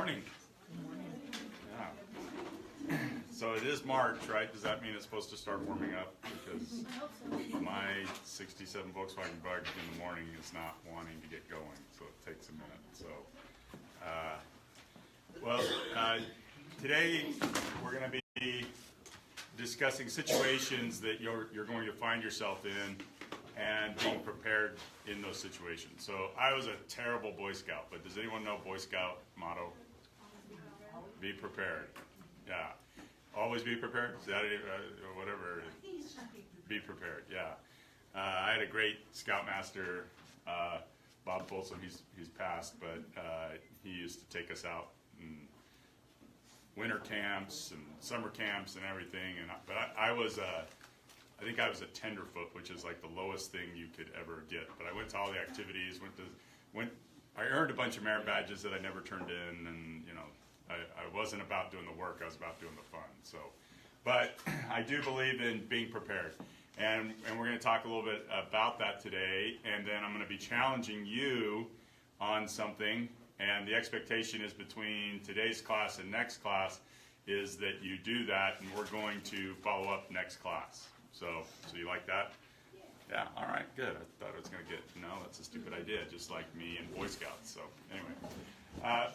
morning. Yeah. So it is March, right? Does that mean it's supposed to start warming up? Because my 67 Volkswagen Bug in the morning is not wanting to get going, so it takes a minute. So, today we're going to be discussing situations that you're going to find yourself in and being prepared in those situations. So I was a terrible Boy Scout, but does anyone know Boy Scout motto? Be prepared. Yeah. Always be prepared? Is that whatever? Be prepared, yeah. I had a great Scoutmaster, Bob Folsom. He's passed, but he used to take us out in winter camps and summer camps and everything. But I think I was a tenderfoot, which is like the lowest thing you could ever get. But I went to all the activities. I earned a bunch of merit badges that I never turned in, and I wasn't about doing the work. I was about doing the fun. So, but I do believe in being prepared, and we're going to talk a little bit about that today. And then I'm going to be challenging you on something. And the expectation is between today's class and next class is that you do that, and we're going to follow up next class. So you like that? Yeah, all right, good. I thought I was going to get, no, that's a stupid idea, just like me and Boy Scouts. So anyway,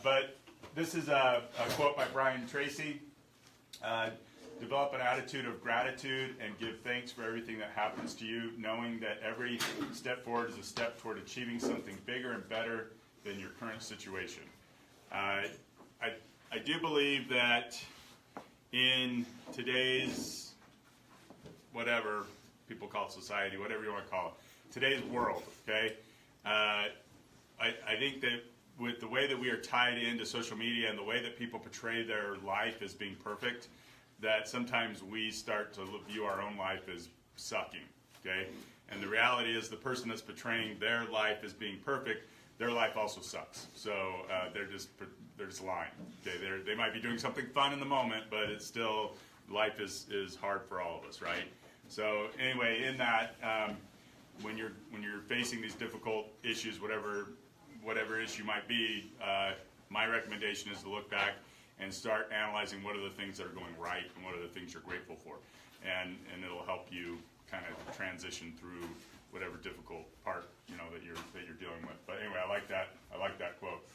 but this is a quote by Brian Tracy. Develop an attitude of gratitude and give thanks for everything that happens to you, knowing that every step forward is a step toward achieving something bigger and better than your current situation. I do believe that in today's whatever people call it, society, whatever you want to call it, today's world, okay? I think that with the way that we are tied into social media and the way that people portray their life as being perfect, that sometimes we start to view our own life as sucking, okay? And the reality is the person that's portraying their life as being perfect, their life also sucks. So they're just lying. Okay? They might be doing something fun in the moment, but it's still, life is hard for all of us, right? So anyway, in that, when you're facing these difficult issues, whatever issue might be, my recommendation is to look back and start analyzing what are the things that are going right and what are the things you're grateful for, and it'll help you kind of transition through whatever difficult part that you're dealing with. But anyway, I like that quote.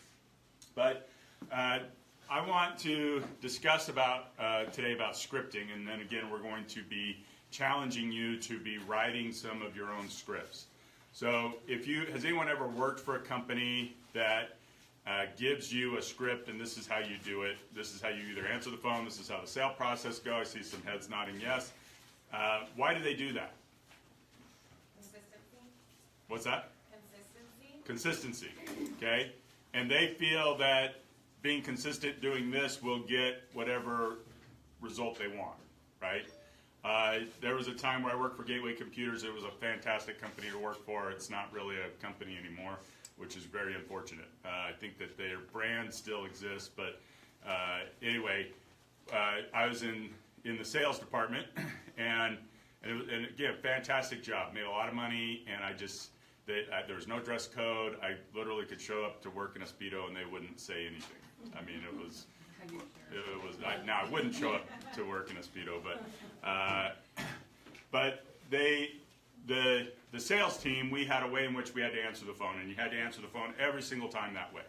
But I want to discuss today about scripting, and then again we're going to be challenging you to be writing some of your own scripts. So has anyone ever worked for a company that gives you a script and this is how you do it? This is how you either answer the phone, this is how the sale process goes. I see some heads nodding yes. Why do they do that? Consistency. What's that? Consistency. Consistency, okay? And they feel that being consistent doing this will get whatever result they want, right? There was a time where I worked for Gateway Computers. It was a fantastic company to work for. It's not really a company anymore, which is very unfortunate. I think that their brand still exists, but anyway, I was in the sales department, and again, fantastic job. Made a lot of money, and there was no dress code. I literally could show up to work in a Speedo, and they wouldn't say anything. I mean, it was. Now I wouldn't show up to work in a Speedo, but the sales team, we had a way in which we had to answer the phone, and you had to answer the phone every single time that way.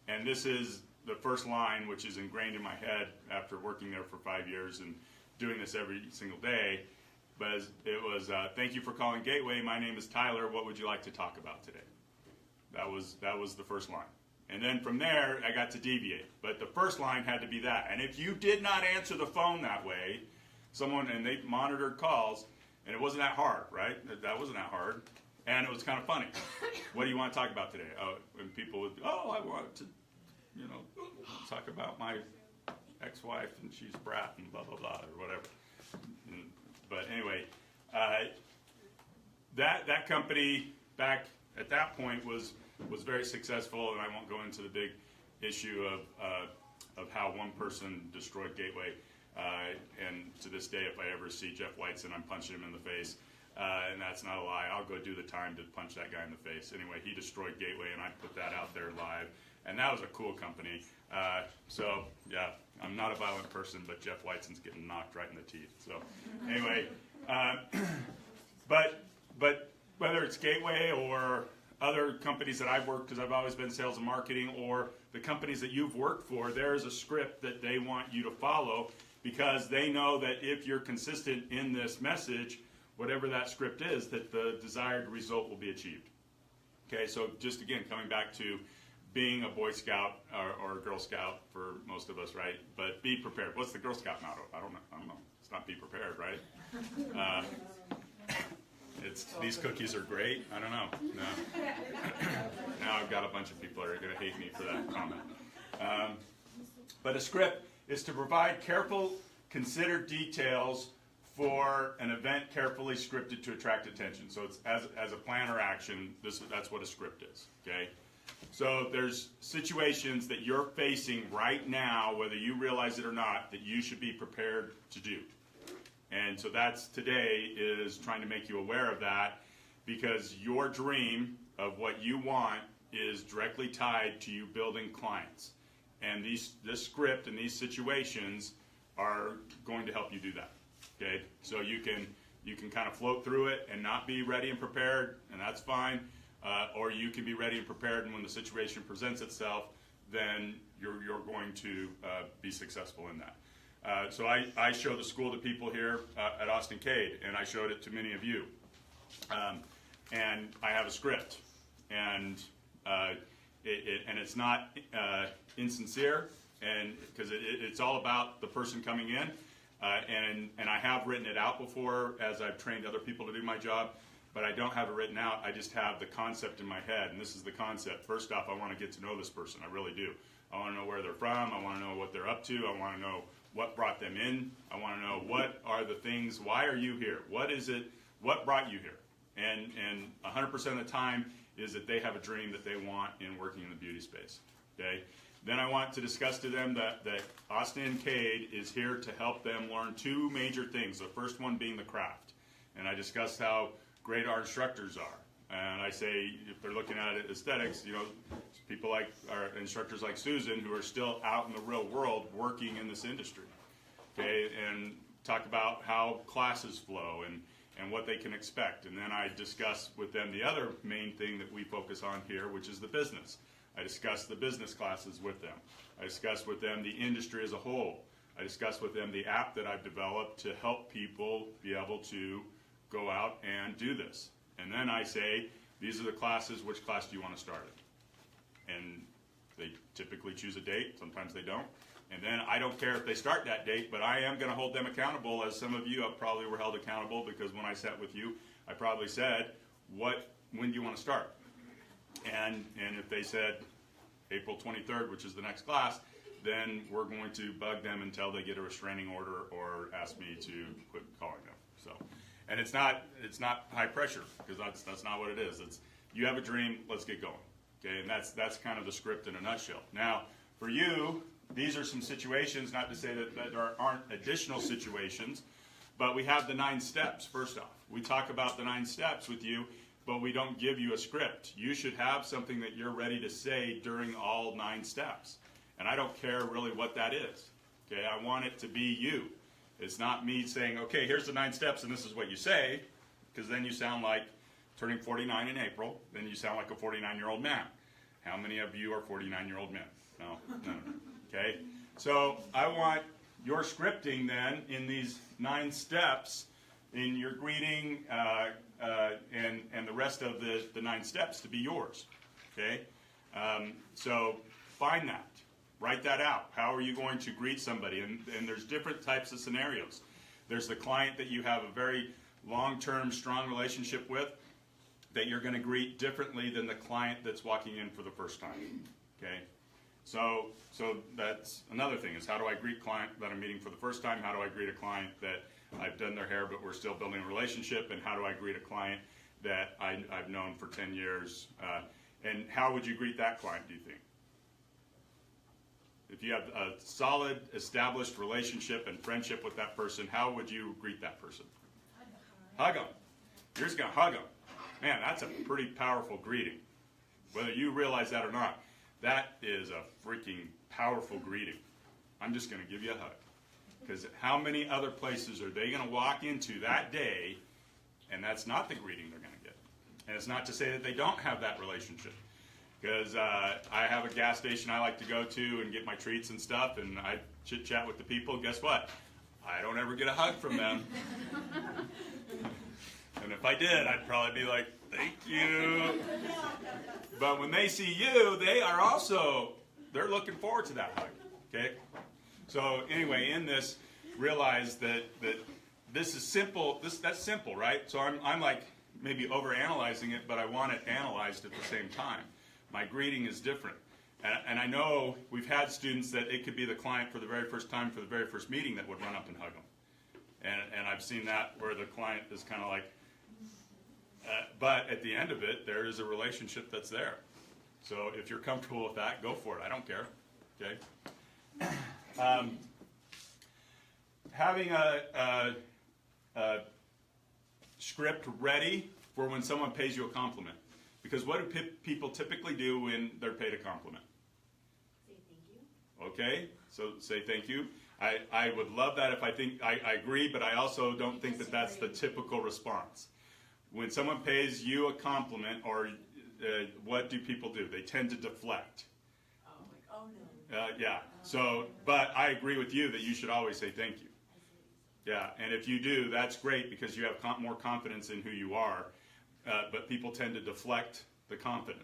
And this is the first line, which is ingrained in my head after working there for 5 years and doing this every single day. But it was, thank you for calling Gateway. My name is Tyler. What would you like to talk about today? That was the first line. And then from there, I got to deviate. But the first line had to be that. And if you did not answer the phone that way, and they monitored calls, and it wasn't that hard, right? That wasn't that hard. And it was kind of funny. What do you want to talk about today? And people would, I want to, talk about my ex-wife, and she's a brat, and blah, blah, blah, or whatever. But anyway, that company back at that point was very successful, and I won't go into the big issue of how one person destroyed Gateway. And to this day, if I ever see Jeff Whiteson, I'm punching him in the face. And that's not a lie. I'll go do the time to punch that guy in the face. Anyway, he destroyed Gateway, and I put that out there live. And that was a cool company. So, yeah, I'm not a violent person, but Jeff Whiteson's getting knocked right in the teeth. So, anyway, but whether it's Gateway or other companies that I've worked, because I've always been sales and marketing, or the companies that you've worked for, there's a script that they want you to follow, because they know that if you're consistent in this message, whatever that script is, that the desired result will be achieved. Okay, so just again, coming back to being a Boy Scout or a Girl Scout for most of us, right? But be prepared. What's the Girl Scout motto? I don't know. It's not be prepared, right? It's these cookies are great. I don't know. No. Now I've got a bunch of people that are going to hate me for that comment. But a script is to provide careful, considered details for an event carefully scripted to attract attention. So it's as a plan or action, that's what a script is, okay? So there's situations that you're facing right now, whether you realize it or not, that you should be prepared to do. And so that's today is trying to make you aware of that, because your dream of what you want is directly tied to you building clients. And this script and these situations are going to help you do that. Okay, so you can kind of float through it and not be ready and prepared, and that's fine. Or you can be ready and prepared, and when the situation presents itself, then you're going to be successful in that. So I show the school to people here at Austin Cade, and I showed it to many of you. And I have a script, and it's not insincere, and because it's all about the person coming in. And I have written it out before as I've trained other people to do my job, but I don't have it written out. I just have the concept in my head, and this is the concept. First off, I want to get to know this person. I really do. I want to know where they're from. I want to know what they're up to. I want to know what brought them in. I want to know what are the things, why are you here? What is it, what brought you here? And 100% of the time is that they have a dream that they want in working in the beauty space, okay? Then I want to discuss to them that Austin Cade is here to help them learn two major things. The first one being the craft. And I discussed how great our instructors are. And I say, if they're looking at it aesthetics, you know, people like our instructors like Susan, who are still out in the real world working in this industry. Okay, and talk about how classes flow and what they can expect. And then I discuss with them the other main thing that we focus on here, which is the business. I discuss the business classes with them. I discuss with them the industry as a whole. I discuss with them the app that I've developed to help people be able to go out and do this. And then I say, these are the classes, which class do you want to start in? And they typically choose a date, sometimes they don't. And then I don't care if they start that date, but I am going to hold them accountable, as some of you probably were held accountable, because when I sat with you, I probably said, when do you want to start? And if they said April 23rd, which is the next class, then we're going to bug them until they get a restraining order or ask me to quit calling them. So, and it's not high pressure, because that's not what it is. It's you have a dream, let's get going. Okay, and that's kind of the script in a nutshell. Now, for you, these are some situations. Not to say that there aren't additional situations, but we have the 9 steps. First off, we talk about the 9 steps with you, but we don't give you a script. You should have something that you're ready to say during all 9 steps. And I don't care really what that is. Okay, I want it to be you. It's not me saying, okay, here's the 9 steps and this is what you say, because then you sound like turning 49 in April, then you sound like a 49-year-old man. How many of you are 49-year-old men? No. Okay, so I want your scripting then in these 9 steps in your greeting and the rest of the 9 steps to be yours. Okay, so find that. Write that out. How are you going to greet somebody? And there's different types of scenarios. There's the client that you have a very long-term, strong relationship with that you're going to greet differently than the client that's walking in for the first time. Okay? So that's another thing, is how do I greet a client that I'm meeting for the first time? How do I greet a client that I've done their hair but we're still building a relationship? And how do I greet a client that I've known for 10 years? And how would you greet that client, do you think? If you have a solid, established relationship and friendship with that person, how would you greet that person? Hug them. You're just going to hug them. Man, that's a pretty powerful greeting. Whether you realize that or not, that is a freaking powerful greeting. I'm just going to give you a hug. Because how many other places are they going to walk into that day, and that's not the greeting they're going to get? And it's not to say that they don't have that relationship. Because I have a gas station I like to go to and get my treats and stuff, and I chit-chat with the people. Guess what? I don't ever get a hug from them. And if I did, I'd probably be like, thank you. But when they see you, they're looking forward to that hug. Okay? So anyway, in this, realize that this is simple. That's simple, right? So I'm like maybe overanalyzing it, but I want it analyzed at the same time. My greeting is different. And I know we've had students that it could be the client for the very first time, for the very first meeting, that would run up and hug them. And I've seen that where the client is kind of like, but at the end of it, there is a relationship that's there. So if you're comfortable with that, go for it. I don't care. Okay. Having a script ready for when someone pays you a compliment. Because what do people typically do when they're paid a compliment? Say thank you. Okay, so say thank you. I would love that if I agree, but I also don't think that that's the typical response. When someone pays you a compliment, or what do people do? They tend to deflect. Oh, like, oh no. Yeah, so, but I agree with you that you should always say thank you. Yeah, and if you do, that's great because you have more confidence in who you are. But people tend to deflect the compliment.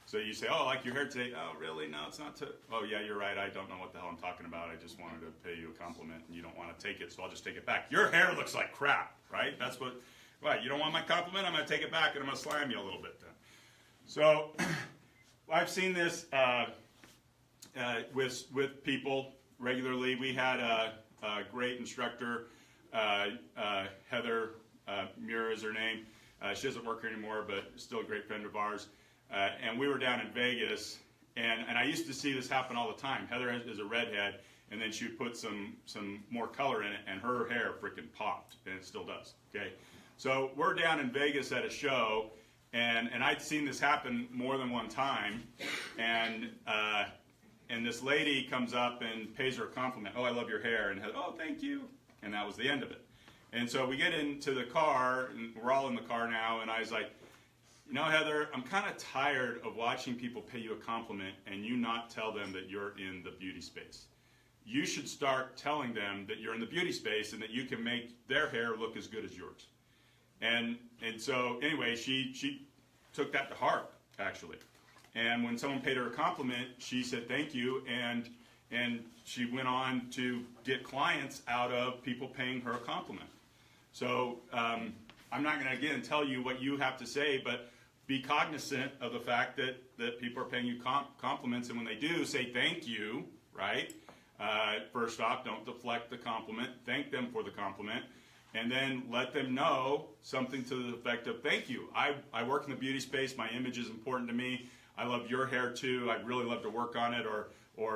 So you say, oh, I like your hair today. Oh, really? No, it's not. Oh, yeah, you're right. I don't know what the hell I'm talking about. I just wanted to pay you a compliment, and you don't want to take it, so I'll just take it back. Your hair looks like crap, right? That's what. Right? You don't want my compliment? I'm going to take it back, and I'm going to slam you a little bit then. So I've seen this with people regularly. We had a great instructor, Heather. Mira is her name. She doesn't work here anymore, but still a great friend of ours. And we were down in Vegas, and I used to see this happen all the time. Heather is a redhead, and then she would put some more color in it, and her hair freaking popped, and it still does. Okay, so we're down in Vegas at a show, and I'd seen this happen more than one time, and this lady comes up and pays her a compliment. Oh, I love your hair, and oh, thank you, and that was the end of it. And so we get into the car, and we're all in the car now, and I was like, you know, Heather, I'm kind of tired of watching people pay you a compliment and you not tell them that you're in the beauty space. You should start telling them that you're in the beauty space and that you can make their hair look as good as yours. And so anyway, she took that to heart, actually. And when someone paid her a compliment, she said thank you, and she went on to get clients out of people paying her a compliment. So I'm not going to, again, tell you what you have to say, but be cognizant of the fact that people are paying you compliments, and when they do, say thank you, right? First off, don't deflect the compliment. Thank them for the compliment, and then let them know something to the effect of thank you. I work in the beauty space. My image is important to me. I love your hair too. I'd really love to work on it, or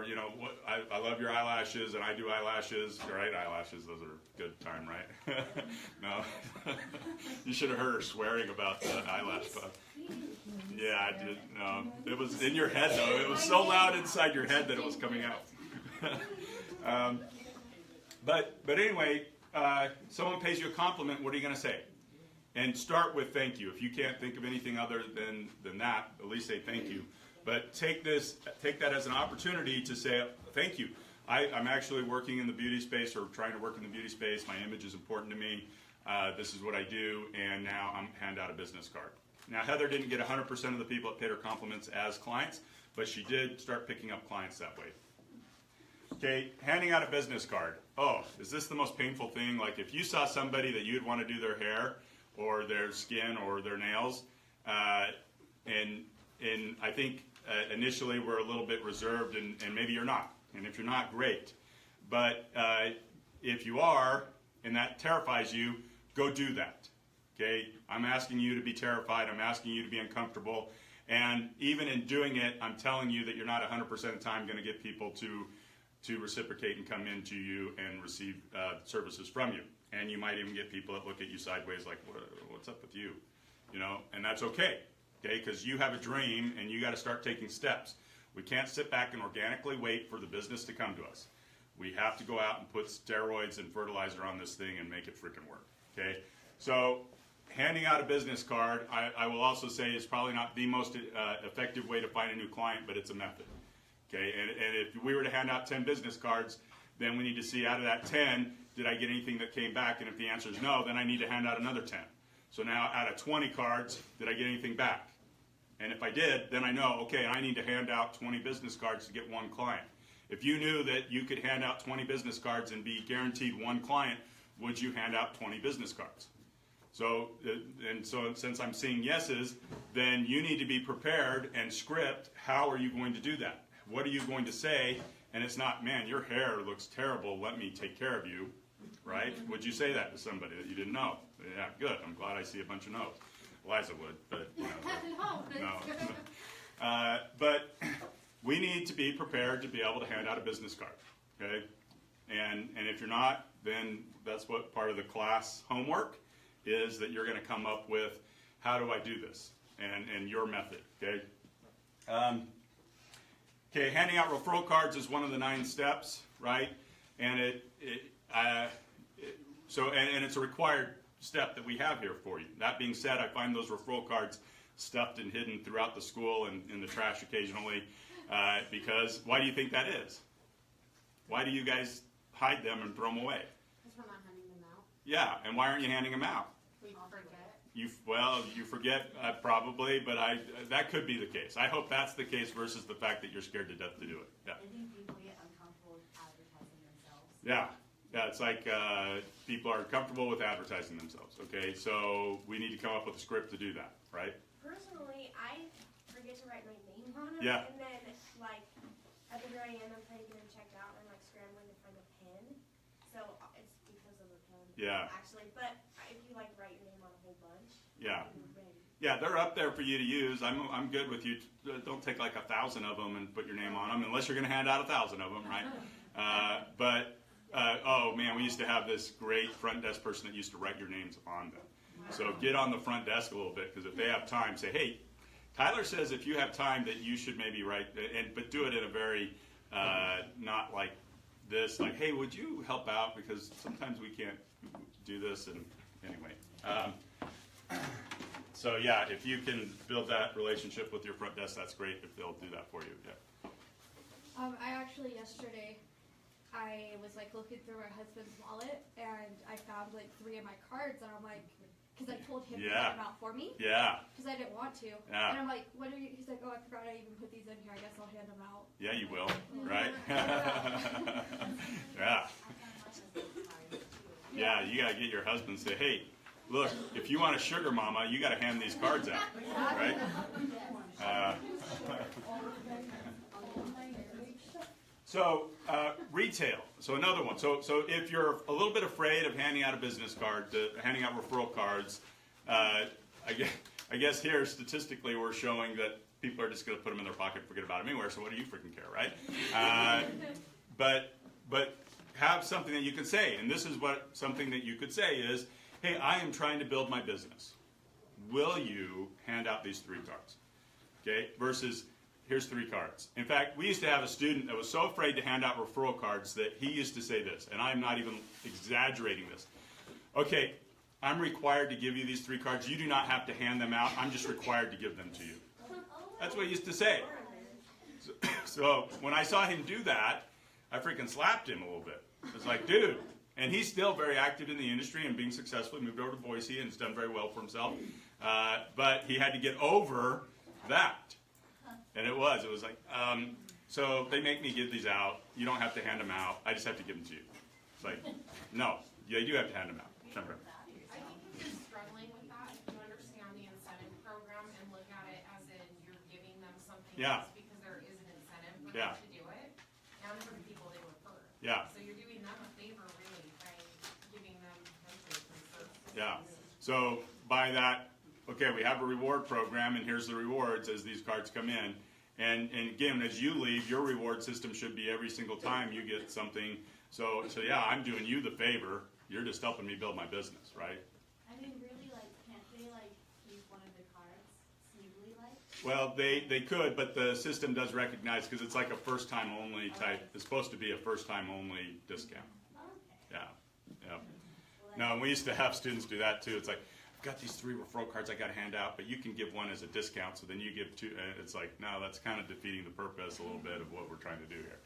you know, I love your eyelashes, and I do eyelashes, right? Eyelashes, those are a good time, right? No. You should have heard her swearing about the eyelash puff. Yeah, I did. No, it was in your head, though. It was so loud inside your head that it was coming out. But anyway, someone pays you a compliment, what are you going to say? And start with thank you. If you can't think of anything other than that, at least say thank you. But take that as an opportunity to say thank you. I'm actually working in the beauty space, or trying to work in the beauty space. My image is important to me. This is what I do, and now I'm hand out a business card. Now, Heather didn't get 100% of the people that paid her compliments as clients, but she did start picking up clients that way. Okay, handing out a business card. Oh, is this the most painful thing? Like if you saw somebody that you'd want to do their hair or their skin or their nails, and I think initially we're a little bit reserved, and maybe you're not. And if you're not, great. But if you are, and that terrifies you, go do that. Okay? I'm asking you to be terrified. I'm asking you to be uncomfortable. And even in doing it, I'm telling you that you're not 100% of the time going to get people to reciprocate and come into you and receive services from you. And you might even get people that look at you sideways like, what's up with you? You know, and that's okay, because you have a dream and you got to start taking steps. We can't sit back and organically wait for the business to come to us. We have to go out and put steroids and fertilizer on this thing and make it freaking work, okay? So handing out a business card, I will also say, is probably not the most effective way to find a new client, but it's a method, okay? And if we were to hand out 10 business cards, then we need to see out of that 10, did I get anything that came back? And if the answer is no, then I need to hand out another 10. So now out of 20 cards, did I get anything back? And if I did, then I know, okay, I need to hand out 20 business cards to get one client. If you knew that you could hand out 20 business cards and be guaranteed one client, would you hand out 20 business cards? So since I'm seeing yeses, then you need to be prepared and script, how are you going to do that? What are you going to say? And it's not, man, your hair looks terrible, let me take care of you, right? Would you say that to somebody that you didn't know? Yeah, good, I'm glad I see a bunch of no's. Liza would, but you know, no. But we need to be prepared to be able to hand out a business card, okay? And if you're not, then that's what part of the class homework is, that you're going to come up with, how do I do this, and your method, okay? Okay, handing out referral cards is one of the 9 steps, right? And it's a required step that we have here for you. That being said, I find those referral cards stuffed and hidden throughout the school and in the trash occasionally, because why do you think that is? Why do you guys hide them and throw them away? Because we're not handing them out. Yeah, and why aren't you handing them out? We forget. You forget probably, but that could be the case. I hope that's the case versus the fact that you're scared to death to do it. Yeah. I think people get uncomfortable with advertising themselves. Yeah. Yeah, it's like people are comfortable with advertising themselves, okay? So we need to come up with a script to do that, right? Personally, I forget to write my name on them. Yeah. And then, like, at the very end, I'm trying to get them checked out, and I'm, like, scrambling to find a pen. So it's because of the pen. Yeah. Actually, but if you, like, write your name on a whole bunch. Yeah. you're ready. Yeah, they're up there for you to use. I'm good with you. Don't take like 1,000 of them and put your name on them, unless you're going to hand out 1,000 of them, right? Oh man, we used to have this great front desk person that used to write your names on them. So get on the front desk a little bit, because if they have time, say, hey, Tyler says if you have time that you should maybe write, but do it in a very, not like this, like, hey, would you help out, because sometimes we can't do this, and anyway. So yeah, if you can build that relationship with your front desk, that's great if they'll do that for you. Yeah. I actually yesterday, I was like looking through my husband's wallet, and I found like 3 of my cards, and I'm like, because I told him to Yeah. put them out for me, Yeah. because I didn't want to. Yeah. And I'm like, what are you? He's like, oh, I forgot I even put these in here. I guess I'll hand them out. Yeah, you will, right? Yeah. Yeah, you gotta get your husband to say, hey, look, if you want a sugar mama, you gotta hand these cards out, right? So retail. So another one. So if you're a little bit afraid of handing out a business card, handing out referral cards, I guess here statistically we're showing that people are just going to put them in their pocket, forget about them anywhere. So what do you freaking care, right? But have something that you can say, and this is what something that you could say is, hey, I am trying to build my business. Will you hand out these 3 cards? Okay, versus here's 3 cards. In fact, we used to have a student that was so afraid to hand out referral cards that he used to say this, and I'm not even exaggerating this. Okay, I'm required to give you these 3 cards. You do not have to hand them out. I'm just required to give them to you. That's what he used to say. So when I saw him do that, I freaking slapped him a little bit. It was like, dude. And he's still very active in the industry and being successful. He moved over to Boise and has done very well for himself. But he had to get over that. And it was like, so they make me give these out. You don't have to hand them out. I just have to give them to you. It's like, no, you do have to hand them out. Remember. I think if you're struggling with that, you understand the incentive program and look at it as in you're giving them something Yeah. else because there is an incentive for Yeah. them to do it, and for the people they refer. Yeah. So you're doing them a favor really by giving them potentially some services. Yeah. So by that, okay, we have a reward program, and here's the rewards as these cards come in. And again, as you leave, your reward system should be every single time you get something. So yeah, I'm doing you the favor. you're just helping me build my business, right? I mean, really, like, can't they, like, keep one of the cards sneakily, like? Well, they could, but the system does recognize, because it's like a first time only type, it's supposed to be a first time only discount. Okay. Yeah, yeah. No, and we used to have students do that too. It's like, I've got these 3 referral cards I got to hand out, but you can give one as a discount, so then you give 2. And it's like, no, that's kind of defeating the purpose a little bit of what we're trying to do here.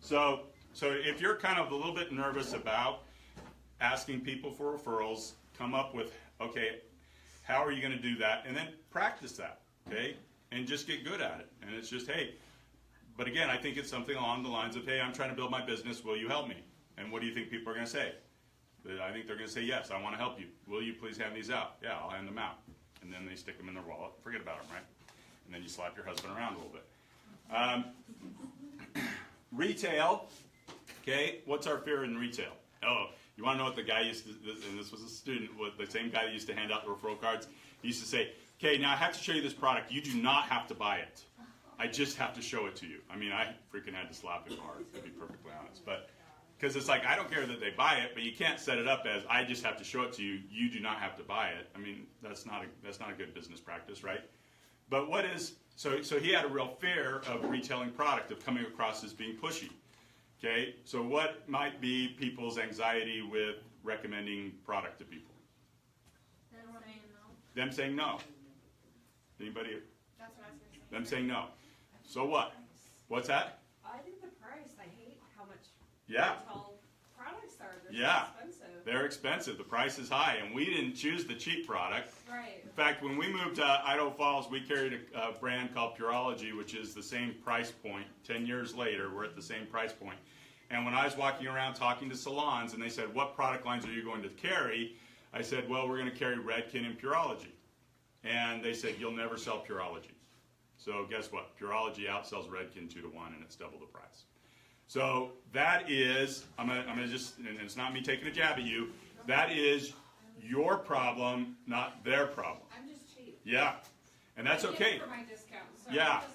So if you're kind of a little bit nervous about asking people for referrals, come up with, okay, how are you going to do that? And then practice that, okay? And just get good at it. And it's just, hey, but again, I think it's something along the lines of, hey, I'm trying to build my business. Will you help me? And what do you think people are going to say? I think they're going to say, yes, I want to help you. Will you please hand these out? Yeah, I'll hand them out. And then they stick them in their wallet. Forget about them, right? And then you slap your husband around a little bit. Retail, okay, what's our fear in retail? Oh, you want to know what the guy used to, and this was a student, the same guy that used to hand out the referral cards, he used to say, okay, now I have to show you this product. You do not have to buy it. I just have to show it to you. I mean, I freaking had to slap him hard, to be perfectly honest. But because it's like, I don't care that they buy it, but you can't set it up as, I just have to show it to you. You do not have to buy it. I mean, that's not a good business practice, right? But what is, so he had a real fear of retailing product, of coming across as being pushy. Okay, so what might be people's anxiety with recommending product to people? Them saying no. Anybody? That's what I was gonna say. Them saying no. So what? What's that? I think the price. I hate how much Yeah. tall products are. They're Yeah. so expensive. They're expensive. The price is high, and we didn't choose the cheap product. Right. In fact, when we moved to Idaho Falls, we carried a brand called Pureology, which is the same price point. 10 years later, we're at the same price point. And when I was walking around talking to salons, and they said, what product lines are you going to carry? I said, well, we're going to carry Redken and Pureology. And they said, you'll never sell Pureology. So guess what? Pureology outsells Redken 2 to 1, and it's double the price. So that is, I'm gonna just, and it's not me taking a jab at you, that is your problem, not their problem. I'm just cheap. Yeah, and that's I get okay. it for my discount. So Yeah. I'm just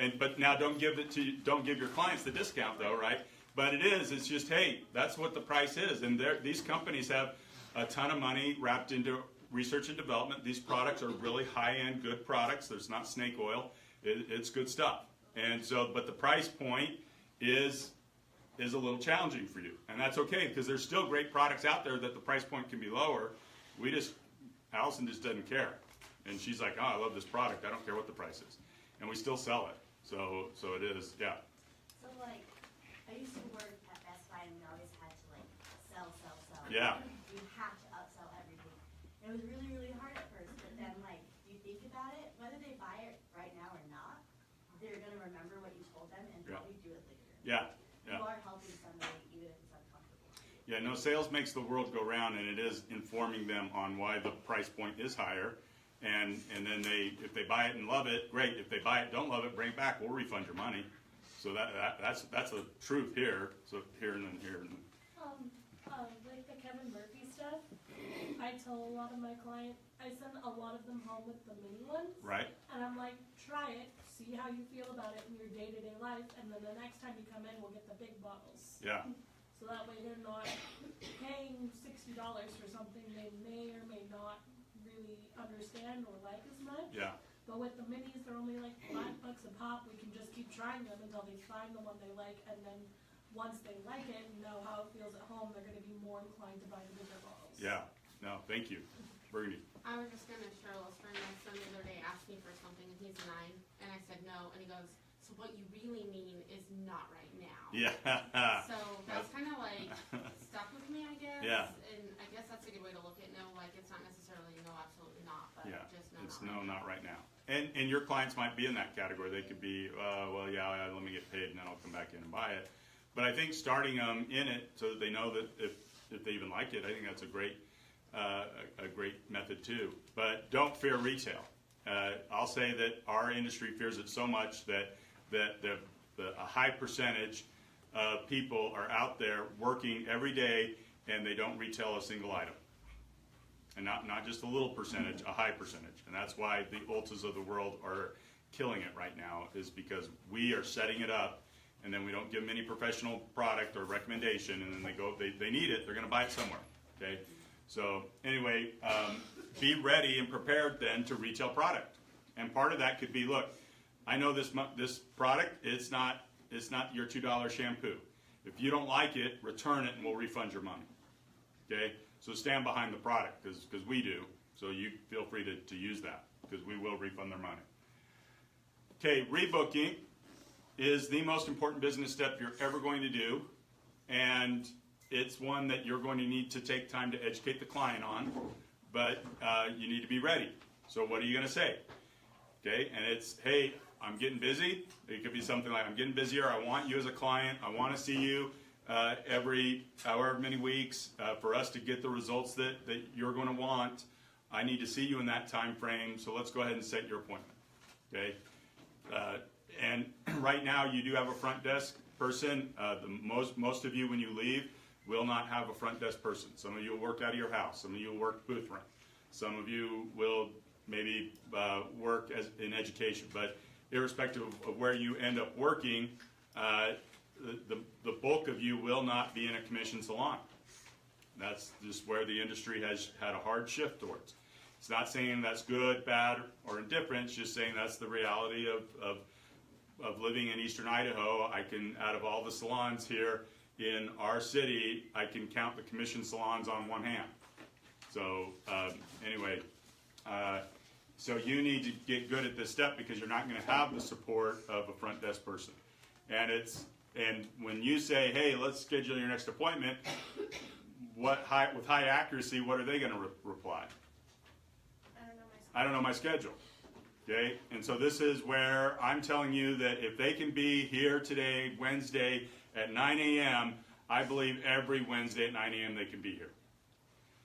cheap. But now don't give your clients the discount though, right? But it's just, hey, that's what the price is. And these companies have a ton of money wrapped into research and development. These products are really high-end, good products. There's not snake oil. It's good stuff. And so, but the price point is a little challenging for you. And that's okay, because there's still great products out there that the price point can be lower. Allison just doesn't care. And she's like, oh, I love this product. I don't care what the price is. And we still sell it. So it is, yeah. So, like, I used to work at Best Buy, and we always had to, like, sell. Yeah. You have to upsell everything. And it was really, really hard at first, but then, like, you think about it, whether they buy it right now or not, they're going to remember what you told them and probably do it later. Yeah. You are helping somebody, even if it's uncomfortable. Yeah, no, sales makes the world go round, and it is informing them on why the price point is higher. And then if they buy it and love it, great. If they buy it, don't love it, bring it back. We'll refund your money. So that's the truth here. So here and then here and then. Like the Kevin Murphy stuff, I tell a lot of my clients, I send a lot of them home with the mini ones. Right. And I'm like, try it, see how you feel about it in your day-to-day life, and then the next time you come in, we'll get the big bottles. Yeah. So that way they're not paying $60 for something they may or may not really understand or like as much. Yeah. But with the minis, they're only like $5 a pop. We can just keep trying them until they find the one they like, and then once they like it and know how it feels at home, they're going to be more inclined to buy the bigger bottles. Yeah. No, thank you. Bernie. I was just gonna share a little story. My son the other day asked me for something, and he's 9, and I said no, and he goes, so what you really mean is not right now. Yeah. So that's kind of like stuck with me, I guess. Yeah. And I guess that's a good way to look at no, like it's not necessarily no, absolutely not, but Yeah. just no. It's not no, right not right now. And your clients might be in that category. They could be, well, yeah, let me get paid, and then I'll come back in and buy it. But I think starting them in it so that they know that if they even like it, I think that's a great method too. But don't fear retail. I'll say that our industry fears it so much that a high percentage of people are out there working every day and they don't retail a single item. And not just a little percentage, a high percentage. And that's why the Ultas of the world are killing it right now, is because we are setting it up and then we don't give them any professional product or recommendation, and then they need it, they're going to buy it somewhere. Okay, so anyway, be ready and prepared then to retail product, and part of that could be, look, I know this product, it's not your $2 shampoo. If you don't like it, return it and we'll refund your money. Okay, so stand behind the product because we do. So you feel free to use that because we will refund their money. Okay, rebooking is the most important business step you're ever going to do, and it's one that you're going to need to take time to educate the client on, but you need to be ready. So what are you going to say? Okay, and it's, hey, I'm getting busy. It could be something like, I'm getting busier. I want you as a client. I want to see you every however many weeks for us to get the results that you're going to want. I need to see you in that time frame, so let's go ahead and set your appointment. Okay, and right now you do have a front desk person. Most of you, when you leave, will not have a front desk person. Some of you will work out of your house. Some of you will work booth rent. Some of you will maybe work in education, but irrespective of where you end up working, the bulk of you will not be in a commission salon. That's just where the industry has had a hard shift towards. It's not saying that's good, bad, or indifferent. It's just saying that's the reality of living in eastern Idaho. Out of all the salons here in our city, I can count the commission salons on one hand. So anyway, so you need to get good at this step because you're not going to have the support of a front desk person. And when you say, hey, let's schedule your next appointment, with high accuracy, what are they going to reply? I don't know my schedule. Okay, and so this is where I'm telling you that if they can be here today, Wednesday at 9 a.m., I believe every Wednesday at 9 a.m. they can be here.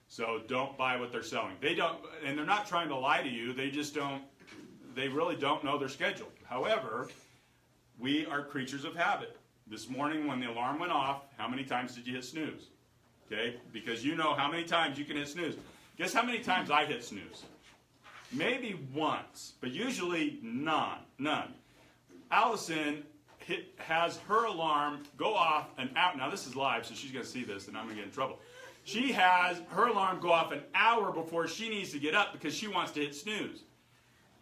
So don't buy what they're selling. They don't, and they're not trying to lie to you. They just don't. They really don't know their schedule. However, we are creatures of habit. This morning when the alarm went off, how many times did you hit snooze? Okay, because you know how many times you can hit snooze. Guess how many times I hit snooze? Maybe once, but usually none. Allison has her alarm go off an hour. Now this is live, so she's going to see this, and I'm going to get in trouble. She has her alarm go off an hour before she needs to get up because she wants to hit snooze.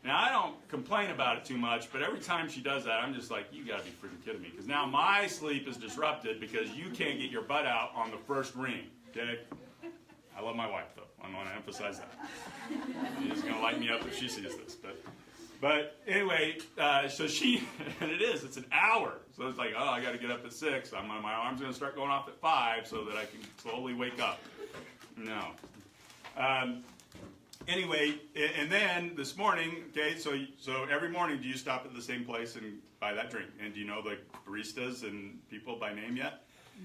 Now I don't complain about it too much, but every time she does that, I'm just like, you got to be freaking kidding me, because now my sleep is disrupted because you can't get your butt out on the first ring. Okay? I love my wife, though. I want to emphasize that. She's going to light me up if she sees this. But anyway, so and it's an hour. So it's like, oh, I got to get up at 6. My alarm's going to start going off at 5 so that I can slowly wake up. No. Anyway, and then this morning, okay, so every morning, do you stop at the same place and buy that drink? And do you know the baristas and people by name yet?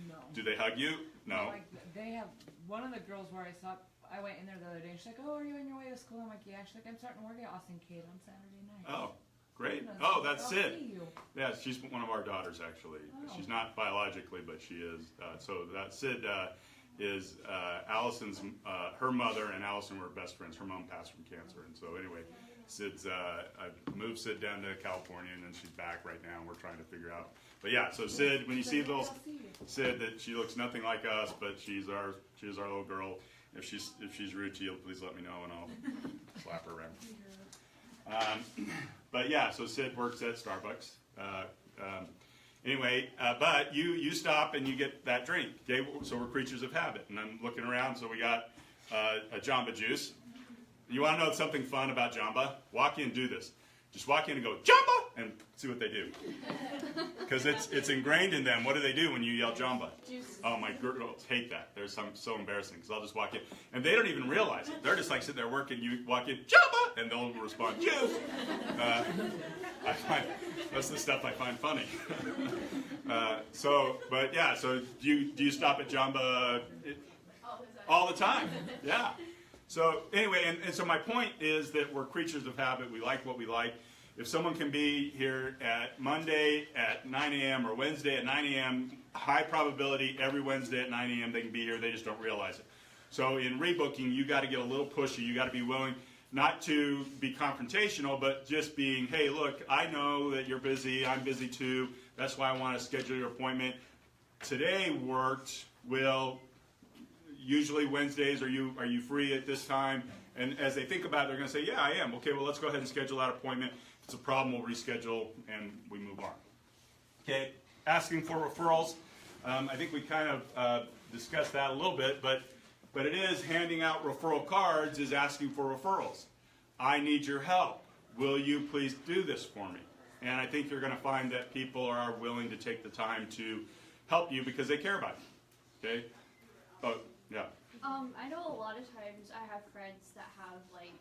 No. Do they hug you? No. Like, they have, one of the girls where I saw, I went in there the other day, and she's like, oh, are you on your way to school? I'm like, yeah. She's like, I'm starting to work at Austin Cade on Saturday night. Oh, great. And I was Oh, like, that's I'll Sid. see you. Yeah, she's one of our daughters, actually. Oh. She's not biologically, but she is. So that Sid is Allison's, her mother and Allison were best friends. Her mom passed from cancer. And so anyway, I moved Sid down to California, and then she's back right now, and we're trying to figure out. But yeah, so Sid, when you see little Sid, that she looks nothing like us, but she's our little girl. If she's rude to you, please let me know, and I'll slap her around. But yeah, so Sid works at Starbucks. Anyway, but you stop and you get that drink. Okay, so we're creatures of habit, and I'm looking around. So we got a Jamba Juice. You want to know something fun about Jamba? Walk in and do this. Just walk in and go, Jamba! And see what they do. Because it's ingrained in them. What do they do when you yell Jamba? Juice. Oh, my girls hate that. They're so embarrassing because I'll just walk in. And they don't even realize it. They're just like sitting there working. You walk in, Jamba! And they'll respond, Juice! That's the stuff I find funny. So do you stop at Jamba all the time? Yeah. So anyway, and so my point is that we're creatures of habit. We like what we like. If someone can be here at Monday at 9 a.m. or Wednesday at 9 a.m., high probability every Wednesday at 9 a.m. they can be here. They just don't realize it. So in rebooking, you got to get a little pushy. You got to be willing. not to be confrontational, but just being, hey, look, I know that you're busy. I'm busy too. That's why I want to schedule your appointment. Today worked. Will usually Wednesdays, are you free at this time? And as they think about it, they're going to say, yeah, I am. Okay, well, let's go ahead and schedule that appointment. If it's a problem, we'll reschedule and we move on. Okay, asking for referrals. I think we kind of discussed that a little bit, but it is handing out referral cards is asking for referrals. I need your help. Will you please do this for me? And I think you're going to find that people are willing to take the time to help you because they care about you. Okay? Oh, yeah. I know a lot of times I have friends that have like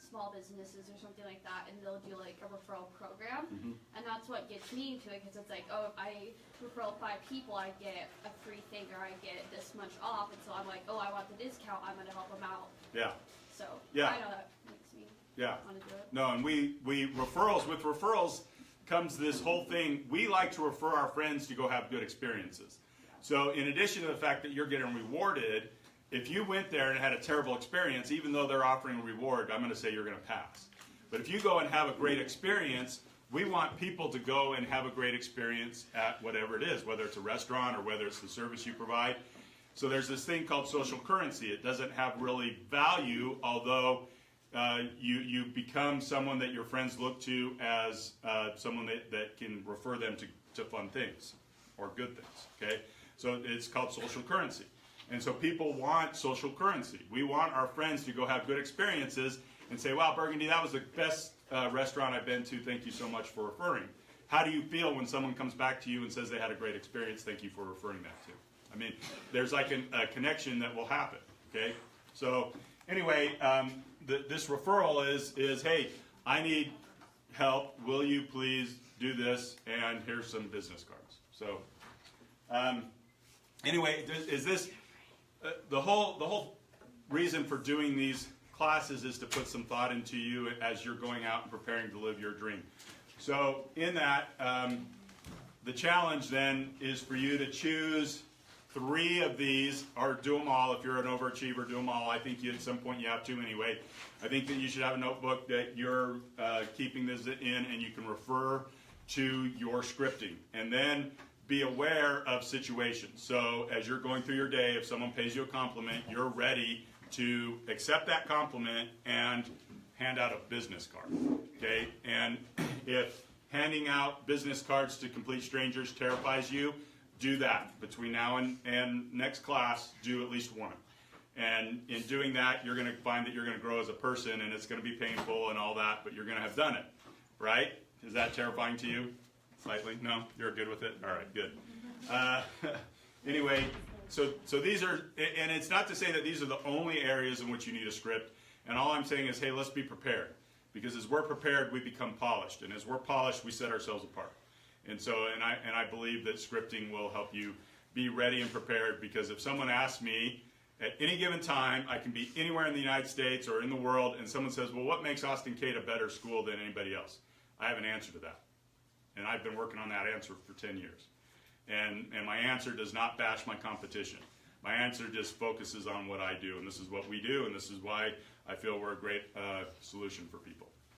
small businesses or something like that, and they'll do like a referral program, and that's what gets me into it, because it's like, oh, if I referral 5 people, I get a free thing, or I get this much off, and so I'm like, oh, I want the discount, I'm going to help them out. Yeah. So Yeah. I know that makes me want to do it. No, and we referrals, with referrals comes this whole thing. We like to refer our friends to go have good experiences. So in addition to the fact that you're getting rewarded, if you went there and had a terrible experience, even though they're offering a reward, I'm going to say you're going to pass. But if you go and have a great experience, we want people to go and have a great experience at whatever it is, whether it's a restaurant or whether it's the service you provide. So there's this thing called social currency. It doesn't have really value, although you become someone that your friends look to as someone that can refer them to fun things or good things. Okay, so it's called social currency. And so people want social currency. We want our friends to go have good experiences and say, wow, Burgundy, that was the best restaurant I've been to. Thank you so much for referring. How do you feel when someone comes back to you and says they had a great experience? Thank you for referring that to. I mean, there's like a connection that will happen, okay? So anyway, this referral is, hey, I need help. Will you please do this? And here's some business cards. So anyway, is this... the whole reason for doing these classes is to put some thought into you as you're going out and preparing to live your dream. So in that, the challenge then is for you to choose 3 of these, or do them all. If you're an overachiever, do them all. I think at some point you have to anyway. I think that you should have a notebook that you're keeping this in, and you can refer to your scripting. And then be aware of situations. So as you're going through your day, if someone pays you a compliment, you're ready to accept that compliment and hand out a business card. Okay? And if handing out business cards to complete strangers terrifies you, do that. Between now and next class, do at least one. And in doing that, you're going to find that you're going to grow as a person, and it's going to be painful and all that, but you're going to have done it. Right? Is that terrifying to you? Slightly? No? You're good with it? All right, good. Anyway, so these are, and it's not to say that these are the only areas in which you need a script. And all I'm saying is, hey, let's be prepared. Because as we're prepared, we become polished. And as we're polished, we set ourselves apart. And so, and I believe that scripting will help you be ready and prepared. Because if someone asks me, at any given time, I can be anywhere in the United States or in the world, and someone says, well, what makes Austin Cade a better school than anybody else? I have an answer to that. And I've been working on that answer for 10 years. And my answer does not bash my competition. My answer just focuses on what I do, and this is what we do, and this is why I feel we're a great solution for people.